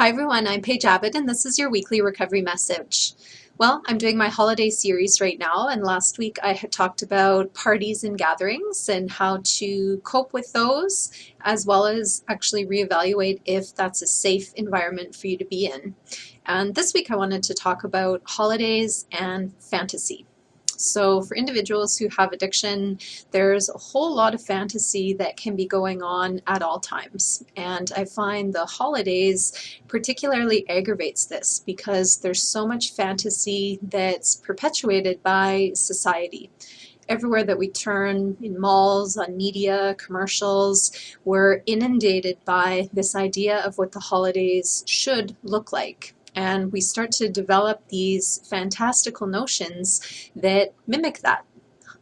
Hi everyone, I'm Paige Abbott and this is your weekly recovery message. Well, I'm doing my holiday series right now, and last week I had talked about parties and gatherings and how to cope with those, as well as actually reevaluate if that's a safe environment for you to be in. And this week I wanted to talk about holidays and fantasy. So for individuals who have addiction, there's a whole lot of fantasy that can be going on at all times. And I find the holidays particularly aggravates this because there's so much fantasy that's perpetuated by society. Everywhere that we turn, in malls, on media, commercials, we're inundated by this idea of what the holidays should look like. And we start to develop these fantastical notions that mimic that.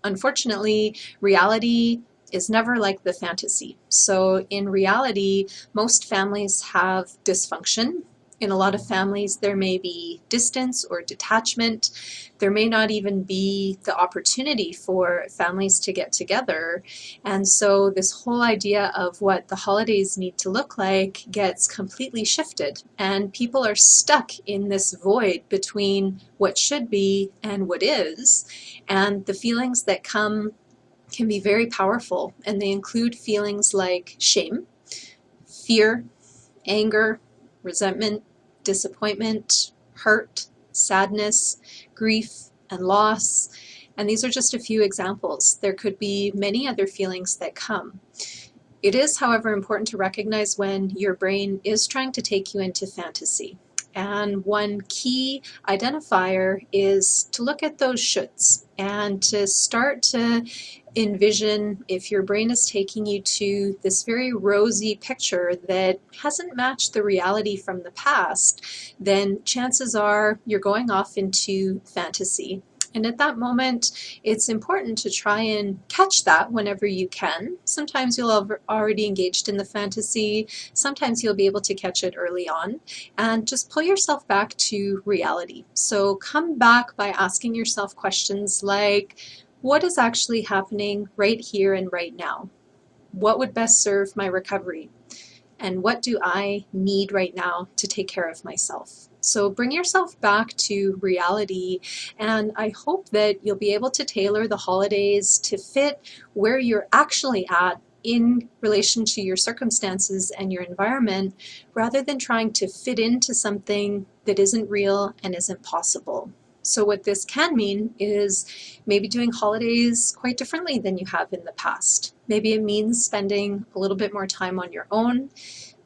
Unfortunately, reality is never like the fantasy. So in reality, most families have dysfunction. In a lot of families, there may be distance or detachment. There may not even be the opportunity for families to get together. And so this whole idea of what the holidays need to look like gets completely shifted. And people are stuck in this void between what should be and what is. And the feelings that come can be very powerful. And they include feelings like shame, fear, anger, resentment, disappointment, hurt, sadness, grief, and loss. And these are just a few examples. There could be many other feelings that come. It is, however, important to recognize when your brain is trying to take you into fantasy. And one key identifier is to look at those shoulds and to start to envision if your brain is taking you to this very rosy picture that hasn't matched the reality from the past, then chances are you're going off into fantasy. And at that moment, it's important to try and catch that whenever you can. Sometimes you'll have already engaged in the fantasy. Sometimes you'll be able to catch it early on. And just pull yourself back to reality. So come back by asking yourself questions like, what is actually happening right here and right now? What would best serve my recovery? And what do I need right now to take care of myself? So bring yourself back to reality, and I hope that you'll be able to tailor the holidays to fit where you're actually at in relation to your circumstances and your environment, rather than trying to fit into something that isn't real and isn't possible. So what this can mean is maybe doing holidays quite differently than you have in the past. Maybe it means spending a little bit more time on your own.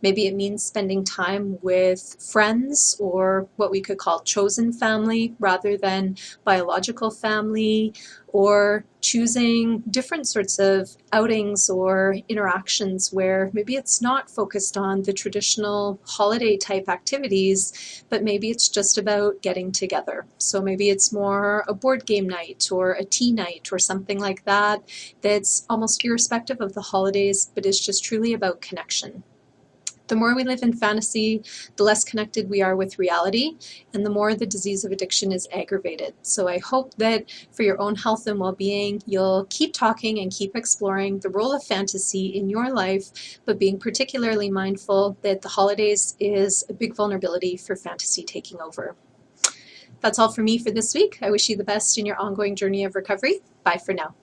Maybe it means spending time with friends, or what we could call chosen family rather than biological family, or choosing different sorts of outings or interactions where maybe it's not focused on the traditional holiday type activities, but maybe it's just about getting together. So maybe it's more a board game night or a tea night or something like that, that's almost irrespective of the holidays, but is just truly about connection. The more we live in fantasy, the less connected we are with reality, and the more the disease of addiction is aggravated. So I hope that for your own health and well-being, you'll keep talking and keep exploring the role of fantasy in your life, but being particularly mindful that the holidays is a big vulnerability for fantasy taking over. That's all for me for this week. I wish you the best in your ongoing journey of recovery. Bye for now.